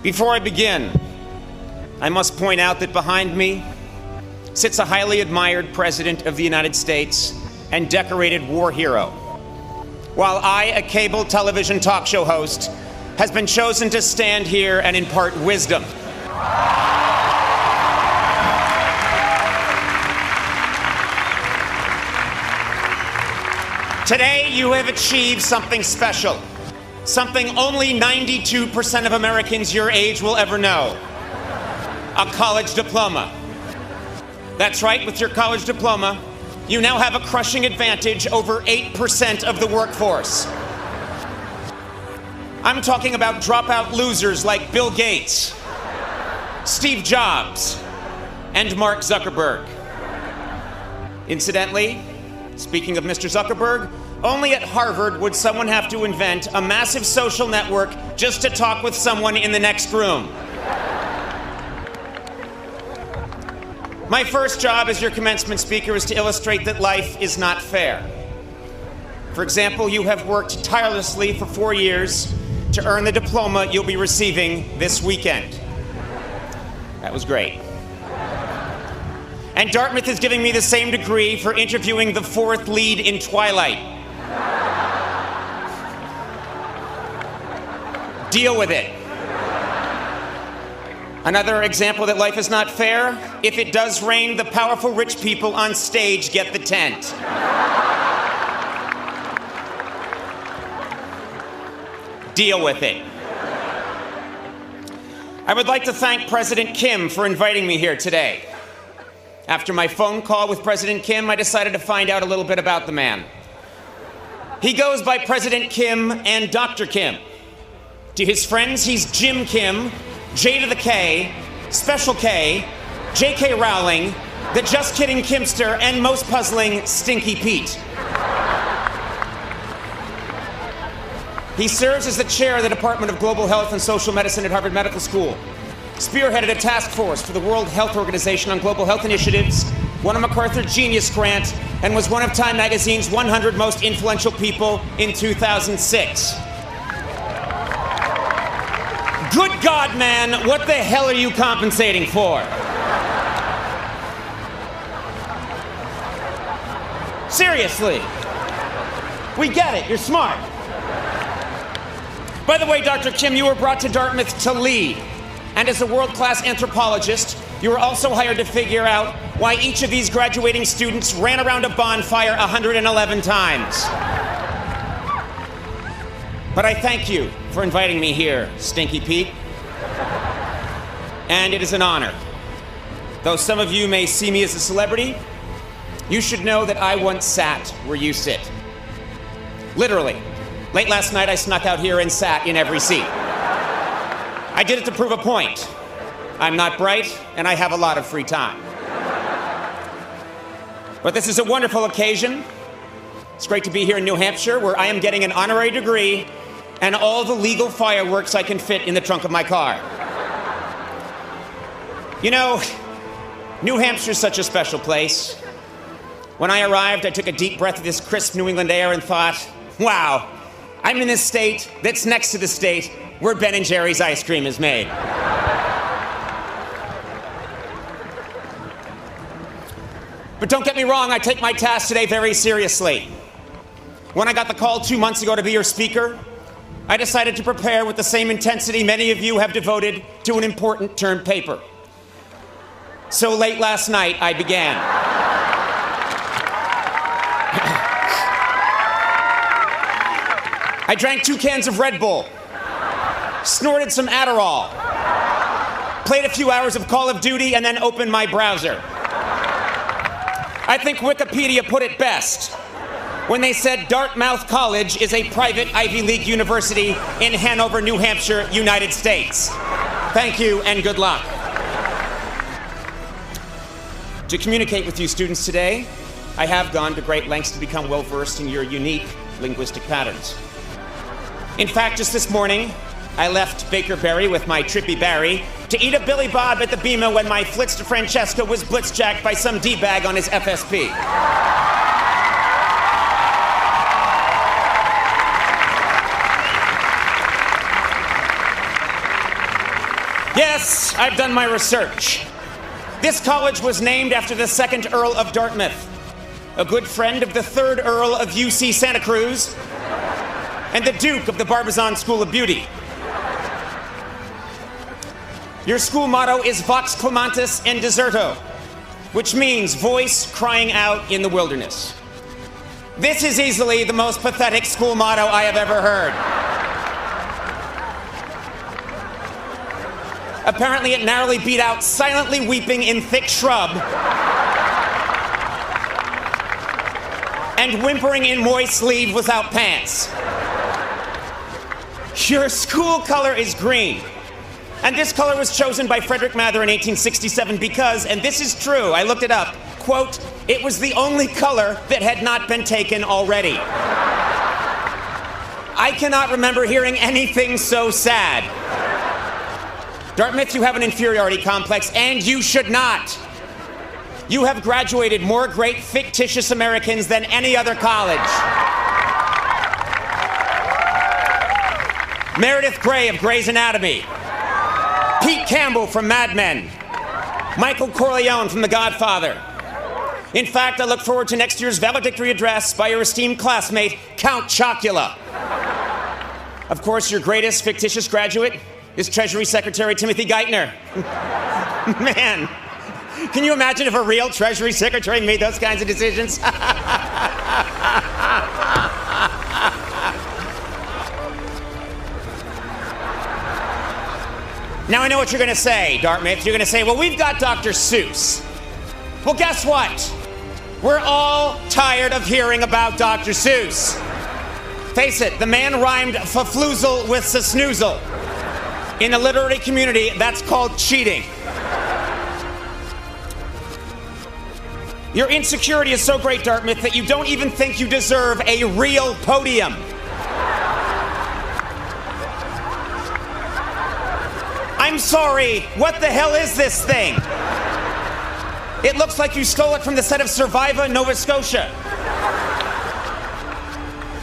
Before I begin, I must point out that behind me sits a highly admired President of the United States and decorated war hero, while I, a cable television talk show host, has been chosen to stand here and impart wisdom. Today, you have achieved something special, something only 92% of Americans your age will ever know: a college diploma. That's right, with your college diploma, you now have a crushing advantage over 8% of the workforce. I'm talking about dropout losers like Bill Gates, Steve Jobs, and Mark Zuckerberg. Incidentally, speaking of Mr. Zuckerberg, only at Harvard would someone have to invent a massive social network just to talk with someone in the next room. My first job as your commencement speaker is to illustrate that life is not fair. For example, you have worked tirelessly for 4 years to earn the diploma you'll be receiving this weekend. That was great. And Dartmouth is giving me the same degree for interviewing the fourth lead in Twilight. Deal with it. Another example that life is not fair: if it does rain, the powerful rich people on stage get the tent. Deal with it. I would like to thank President Kim for inviting me here today. After my phone call with President Kim, I decided to find out a little bit about the man. He goes by President Kim and Dr. Kim. To his friends, he's Jim Kim, J to the K, Special K, J.K. Rowling, the Just Kidding Kimster, and most puzzling, Stinky Pete. He serves as the chair of the Department of Global Health and Social Medicine at Harvard Medical School, spearheaded a task force for the World Health Organization on global health initiatives, won a MacArthur Genius Grant, and was one of Time Magazine's 100 most influential people in 2006. Good God, man, what the hell are you compensating for? Seriously. We get it, you're smart. By the way, Dr. Kim, you were brought to Dartmouth to lead. And as a world-class anthropologist, you were also hired to figure out why each of these graduating students ran around a bonfire 111 times. But I thank you for inviting me here, Stinky Pete. And it is an honor. Though some of you may see me as a celebrity, you should know that I once sat where you sit. Literally. Late last night, I snuck out here and sat in every seat. I did it to prove a point. I'm not bright, and I have a lot of free time. But this is a wonderful occasion. It's great to be here in New Hampshire, where I am getting an honorary degree and all the legal fireworks I can fit in the trunk of my car. You know, New Hampshire's such a special place. When I arrived, I took a deep breath of this crisp New England air and thought, wow, I'm in this state that's next to the state where Ben & Jerry's ice cream is made. But don't get me wrong, I take my task today very seriously. When I got the call 2 months ago to be your speaker, I decided to prepare with the same intensity many of you have devoted to an important term paper. So late last night, I began. I drank 2 cans of Red Bull, snorted some Adderall, played a few hours of Call of Duty, and then opened my browser. I think Wikipedia put it best when they said Dartmouth College is a private Ivy League university in Hanover, New Hampshire, United States. Thank you and good luck. To communicate with you students today, I have gone to great lengths to become well-versed in your unique linguistic patterns. In fact, just this morning, I left Baker Berry with my Trippy Barry to eat a Billy Bob at the Bima when my Flitz to Francesca was blitzjacked by some D-bag on his FSP. Yes, I've done my research. This college was named after the 2nd Earl of Dartmouth, a good friend of the 3rd Earl of UC Santa Cruz, and the Duke of the Barbizon School of Beauty. Your school motto is Vox Clamantis in Deserto, which means voice crying out in the wilderness. This is easily the most pathetic school motto I have ever heard. Apparently, it narrowly beat out silently weeping in thick shrub and whimpering in moist sleeve without pants. Your school color is green. And this color was chosen by Frederick Mather in 1867 because, and this is true, I looked it up, quote, it was the only color that had not been taken already. I cannot remember hearing anything so sad. Dartmouth, you have an inferiority complex, and you should not. You have graduated more great fictitious Americans than any other college. Meredith Grey of Grey's Anatomy. Pete Campbell from Mad Men. Michael Corleone from The Godfather. In fact, I look forward to next year's valedictory address by your esteemed classmate, Count Chocula. Of course, your greatest fictitious graduate is Treasury Secretary Timothy Geithner. Man, can you imagine if a real Treasury Secretary made those kinds of decisions? Now I know what you're going to say, Dartmouth. You're going to say, well, we've got Dr. Seuss. Well, guess what? We're all tired of hearing about Dr. Seuss. Face it, the man rhymed fafloozle with sasnoozle. In the literary community, that's called cheating. Your insecurity is so great, Dartmouth, that you don't even think you deserve a real podium. I'm sorry, what the hell is this thing? It looks like you stole it from the set of Survivor, Nova Scotia.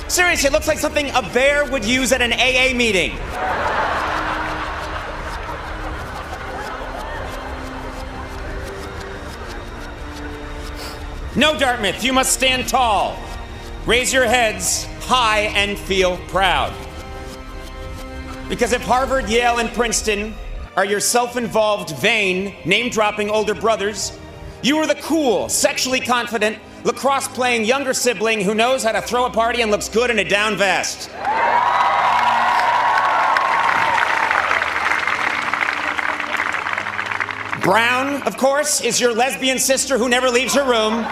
Seriously, it looks like something a bear would use at an AA meeting. No, Dartmouth, you must stand tall. Raise your heads high and feel proud. Because if Harvard, Yale, and Princeton are your self-involved, vain, name-dropping older brothers, you are the cool, sexually confident, lacrosse-playing younger sibling who knows how to throw a party and looks good in a down vest. Brown, of course, is your lesbian sister who never leaves her room.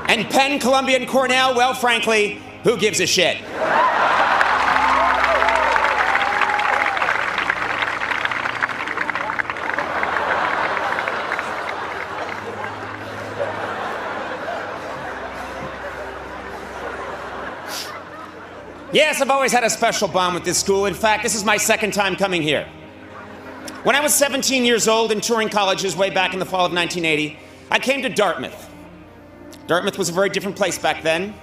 And Penn, Columbia, and Cornell, well, frankly, who gives a shit? Yes, I've always had a special bond with this school. In fact, this is my 2nd time coming here. When I was 17 years old and touring colleges way back in the fall of 1980, I came to Dartmouth. Dartmouth was a very different place back then.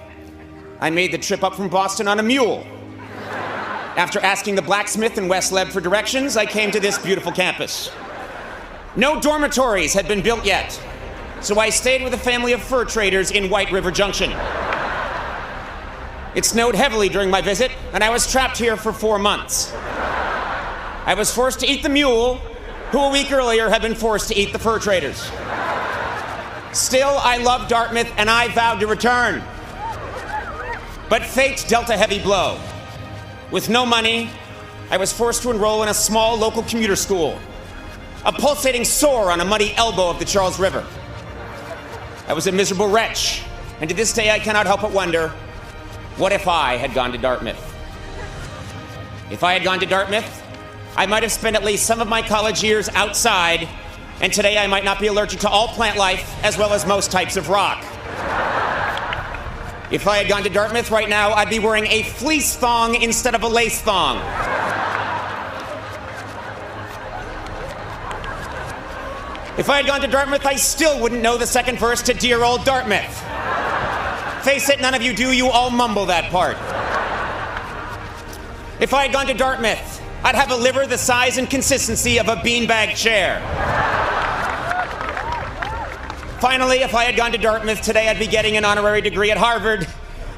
I made the trip up from Boston on a mule. After asking the blacksmith in West Leb for directions, I came to this beautiful campus. No dormitories had been built yet, so I stayed with a family of fur traders in White River Junction. It snowed heavily during my visit, and I was trapped here for 4 months. I was forced to eat the mule, who a week earlier had been forced to eat the fur traders. Still, I loved Dartmouth, and I vowed to return. But fate dealt a heavy blow. With no money, I was forced to enroll in a small local commuter school, a pulsating sore on a muddy elbow of the Charles River. I was a miserable wretch, and to this day I cannot help but wonder, what if I had gone to Dartmouth? If I had gone to Dartmouth, I might have spent at least some of my college years outside, and today I might not be allergic to all plant life, as well as most types of rock. If I had gone to Dartmouth right now, I'd be wearing a fleece thong instead of a lace thong. If I had gone to Dartmouth, I still wouldn't know the second verse to Dear Old Dartmouth. Face it, none of you do, you all mumble that part. If I had gone to Dartmouth, I'd have a liver the size and consistency of a beanbag chair. Finally, if I had gone to Dartmouth today, I'd be getting an honorary degree at Harvard.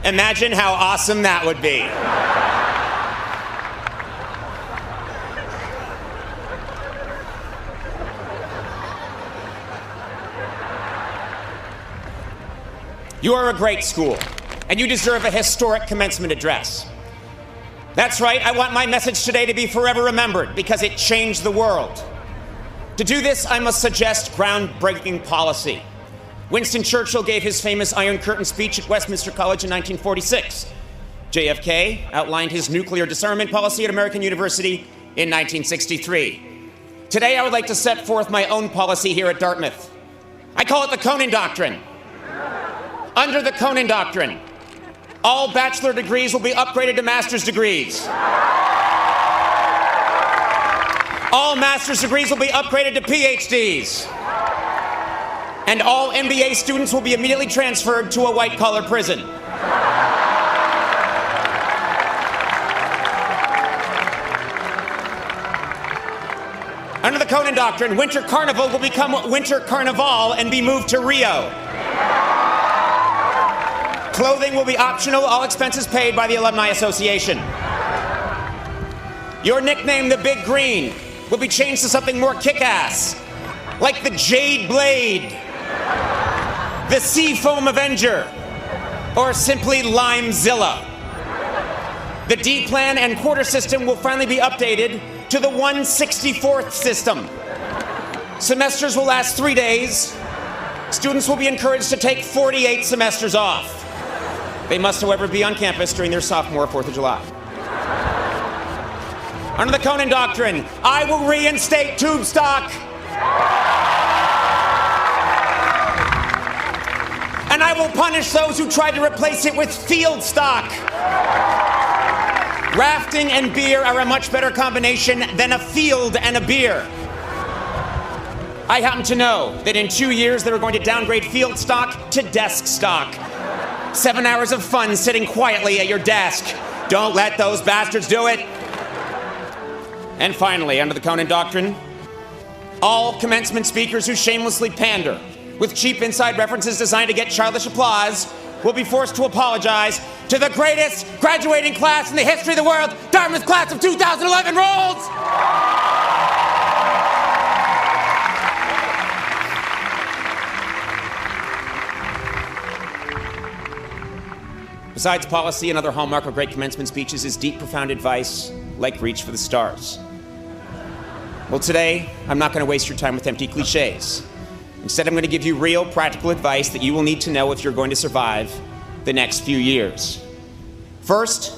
Imagine how awesome that would be. You are a great school, and you deserve a historic commencement address. That's right, I want my message today to be forever remembered because it changed the world. To do this, I must suggest groundbreaking policy. Winston Churchill gave his famous Iron Curtain speech at Westminster College in 1946. JFK outlined his nuclear disarmament policy at American University in 1963. Today, I would like to set forth my own policy here at Dartmouth. I call it the Conan Doctrine. Under the Conan Doctrine, all bachelor degrees will be upgraded to master's degrees. All master's degrees will be upgraded to PhDs. And all MBA students will be immediately transferred to a white-collar prison. Under the Conan Doctrine, Winter Carnival will become Winter Carnival and be moved to Rio. Clothing will be optional, all expenses paid by the Alumni Association. Your nickname, the Big Green, will be changed to something more kick-ass, like the Jade Blade, the Seafoam Avenger, or simply Limezilla. The D-plan and quarter system will finally be updated to the 1/64th system. Semesters will last 3 days. Students will be encouraged to take 48 semesters off. They must, however, be on campus during their sophomore 4th of July. Under the Conan Doctrine, I will reinstate tube stock. And I will punish those who tried to replace it with field stock. Rafting and beer are a much better combination than a field and a beer. I happen to know that in 2 years they were going to downgrade field stock to desk stock. 7 hours of fun sitting quietly at your desk. Don't let those bastards do it. And finally, under the Conan Doctrine, all commencement speakers who shamelessly pander with cheap inside references designed to get childish applause will be forced to apologize to the greatest graduating class in the history of the world, Dartmouth class of 2011 rolls! Besides policy, another hallmark of great commencement speeches is deep, profound advice, like reach for the stars. Well, today, I'm not going to waste your time with empty cliches. Instead, I'm going to give you real, practical advice that you will need to know if you're going to survive the next few years. First,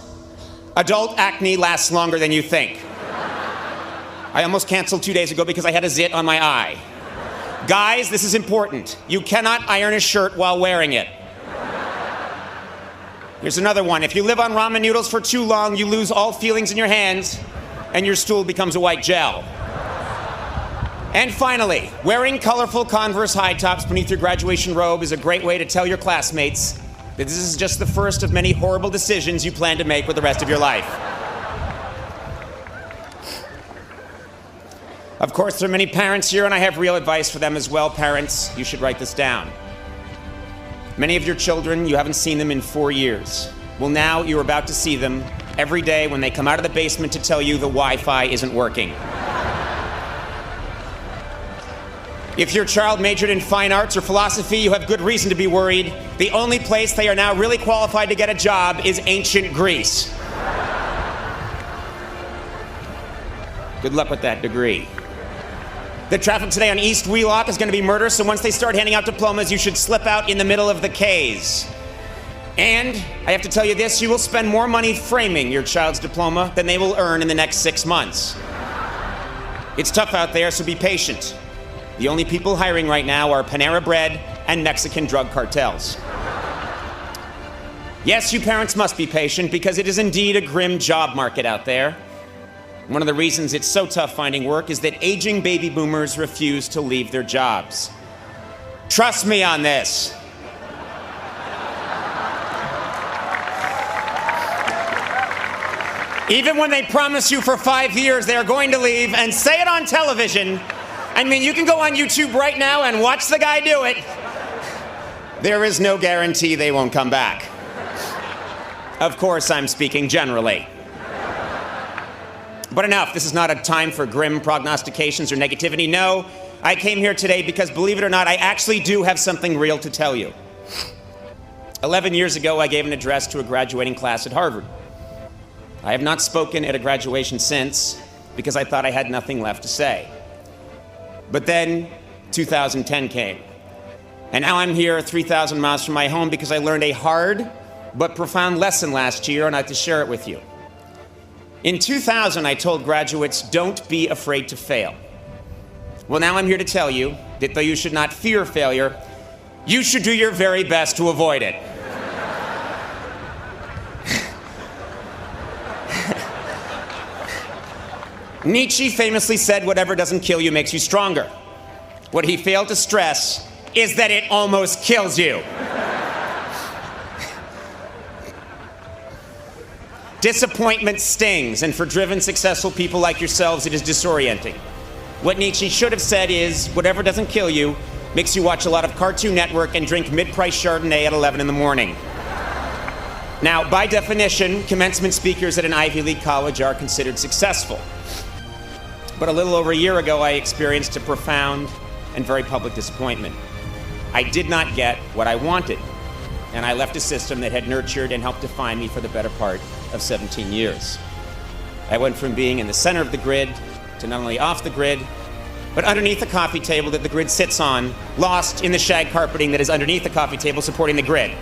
adult acne lasts longer than you think. I almost canceled 2 days ago because I had a zit on my eye. Guys, this is important. You cannot iron a shirt while wearing it. Here's another one. If you live on ramen noodles for too long, you lose all feelings in your hands, and your stool becomes a white gel. And finally, wearing colorful Converse high tops beneath your graduation robe is a great way to tell your classmates that this is just the first of many horrible decisions you plan to make with the rest of your life. Of course, there are many parents here, and I have real advice for them as well. Parents, you should write this down. Many of your children, you haven't seen them in 4 years. Well, now you're about to see them every day when they come out of the basement to tell you the Wi-Fi isn't working. If your child majored in fine arts or philosophy, you have good reason to be worried. The only place they are now really qualified to get a job is ancient Greece. Good luck with that degree. The traffic today on East Wheelock is going to be murder, so once they start handing out diplomas, you should slip out in the middle of the K's. And I have to tell you this, you will spend more money framing your child's diploma than they will earn in the next 6 months. It's tough out there, so be patient. The only people hiring right now are Panera Bread and Mexican drug cartels. Yes, you parents must be patient because it is indeed a grim job market out there. One of the reasons it's so tough finding work is that aging baby boomers refuse to leave their jobs. Trust me on this. Even when they promise you for 5 years they are going to leave and say it on television, I mean, you can go on YouTube right now and watch the guy do it. There is no guarantee they won't come back. Of course, I'm speaking generally. But enough, this is not a time for grim prognostications or negativity. No, I came here today because, believe it or not, I actually do have something real to tell you. 11 years ago, I gave an address to a graduating class at Harvard. I have not spoken at a graduation since because I thought I had nothing left to say. But then 2010 came. And now I'm here 3,000 miles from my home because I learned a hard but profound lesson last year, and I'd like to share it with you. In 2000, I told graduates, don't be afraid to fail. Well, now I'm here to tell you that though you should not fear failure, you should do your very best to avoid it. Nietzsche famously said, whatever doesn't kill you makes you stronger. What he failed to stress is that it almost kills you. Disappointment stings, and for driven, successful people like yourselves, it is disorienting. What Nietzsche should have said is, whatever doesn't kill you makes you watch a lot of Cartoon Network and drink mid-price Chardonnay at 11 in the morning. Now, by definition, commencement speakers at an Ivy League college are considered successful. But a little over a year ago, I experienced a profound and very public disappointment. I did not get what I wanted, and I left a system that had nurtured and helped define me for the better part of 17 years. I went from being in the center of the grid to not only off the grid, but underneath the coffee table that the grid sits on, lost in the shag carpeting that is underneath the coffee table supporting the grid.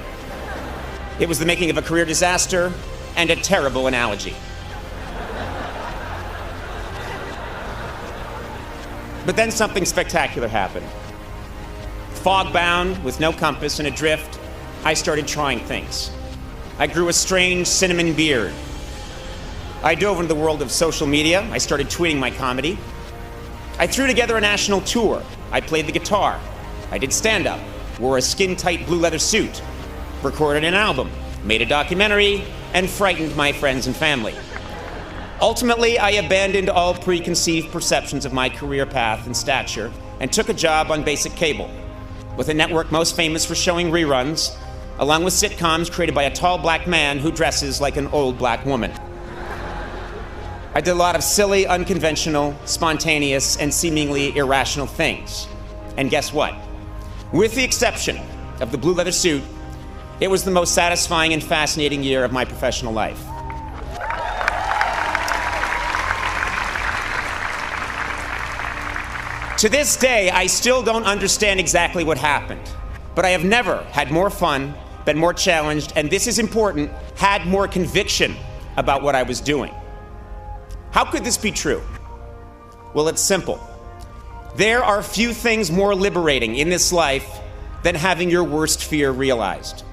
It was the making of a career disaster and a terrible analogy. But then something spectacular happened. Fog-bound, with no compass and adrift, I started trying things. I grew a strange cinnamon beard. I dove into the world of social media. I started tweeting my comedy. I threw together a national tour. I played the guitar. I did stand-up, wore a skin-tight blue leather suit, recorded an album, made a documentary, and frightened my friends and family. Ultimately, I abandoned all preconceived perceptions of my career path and stature and took a job on basic cable, with a network most famous for showing reruns, along with sitcoms created by a tall black man who dresses like an old black woman. I did a lot of silly, unconventional, spontaneous, and seemingly irrational things. And guess what? With the exception of the blue leather suit, it was the most satisfying and fascinating year of my professional life. To this day, I still don't understand exactly what happened, but I have never had more fun, been more challenged, and this is important, had more conviction about what I was doing. How could this be true? Well, it's simple. There are few things more liberating in this life than having your worst fear realized.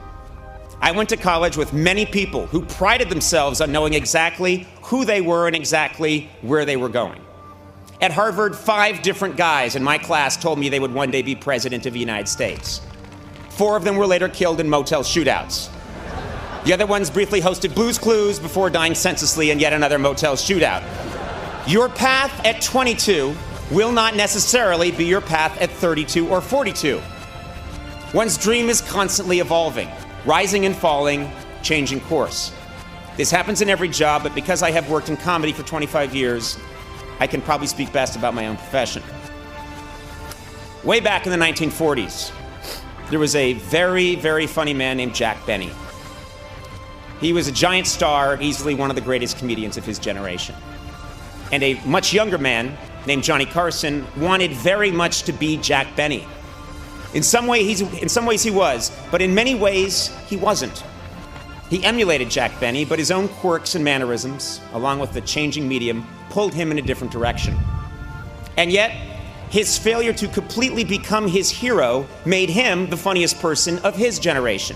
I went to college with many people who prided themselves on knowing exactly who they were and exactly where they were going. At Harvard, 5 different guys in my class told me they would one day be president of the United States. 4 of them were later killed in motel shootouts. The other ones briefly hosted Blue's Clues before dying senselessly in yet another motel shootout. Your path at 22 will not necessarily be your path at 32 or 42. One's dream is constantly evolving, rising and falling, changing course. This happens in every job, but because I have worked in comedy for 25 years, I can probably speak best about my own profession. Way back in the 1940s, there was a very, very funny man named Jack Benny. He was a giant star, easily one of the greatest comedians of his generation. And a much younger man named Johnny Carson wanted very much to be Jack Benny. In some ways he was, but in many ways he wasn't. He emulated Jack Benny, but his own quirks and mannerisms, along with the changing medium, pulled him in a different direction. And yet, his failure to completely become his hero made him the funniest person of his generation.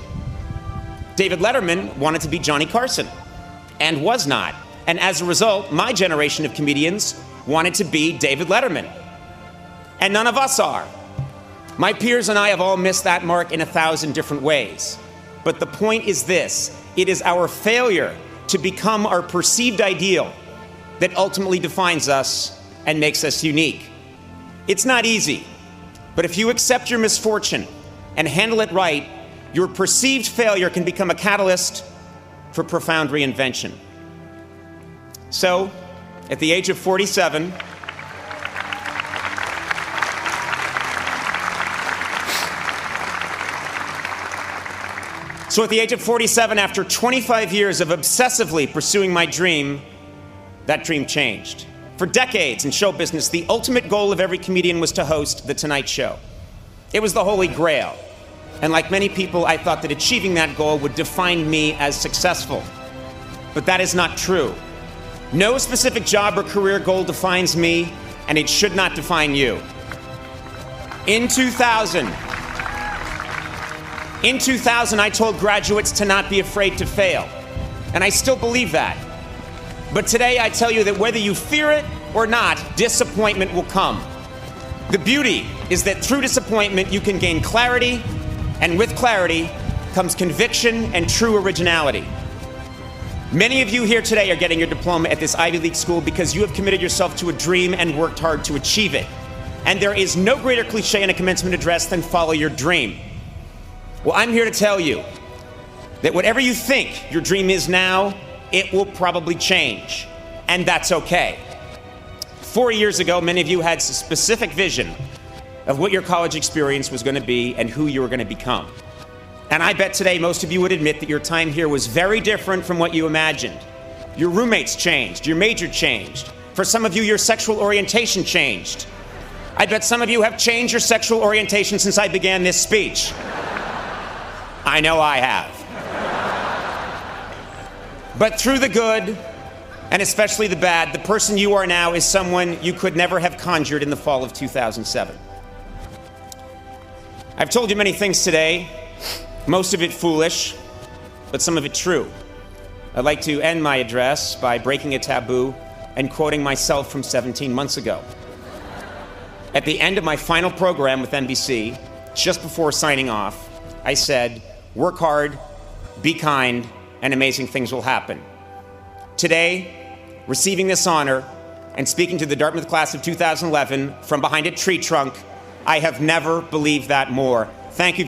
David Letterman wanted to be Johnny Carson, and was not. And as a result, my generation of comedians wanted to be David Letterman. And none of us are. My peers and I have all missed that mark in 1,000 different ways. But the point is this: it is our failure to become our perceived ideal that ultimately defines us and makes us unique. It's not easy, but if you accept your misfortune and handle it right, your perceived failure can become a catalyst for profound reinvention. So, at the age of 47, after 25 years of obsessively pursuing my dream, that dream changed. For decades in show business, the ultimate goal of every comedian was to host The Tonight Show. It was the holy grail. And like many people, I thought that achieving that goal would define me as successful. But that is not true. No specific job or career goal defines me, and it should not define you. In 2000, I told graduates to not be afraid to fail, and I still believe that. But today I tell you that whether you fear it or not, disappointment will come. The beauty is that through disappointment you can gain clarity, and with clarity comes conviction and true originality. Many of you here today are getting your diploma at this Ivy League school because you have committed yourself to a dream and worked hard to achieve it. And there is no greater cliche in a commencement address than follow your dream. Well, I'm here to tell you that whatever you think your dream is now, it will probably change, and that's okay. 4 years ago, many of you had a specific vision of what your college experience was going to be and who you were going to become. And I bet today most of you would admit that your time here was very different from what you imagined. Your roommates changed, your major changed. For some of you, your sexual orientation changed. I bet some of you have changed your sexual orientation since I began this speech. I know I have. But through the good, and especially the bad, the person you are now is someone you could never have conjured in the fall of 2007. I've told you many things today, most of it foolish, but some of it true. I'd like to end my address by breaking a taboo and quoting myself from 17 months ago. At the end of my final program with NBC, just before signing off, I said, "Work hard, be kind, and amazing things will happen." Today, receiving this honor and speaking to the Dartmouth class of 2011 from behind a tree trunk, I have never believed that more. Thank you.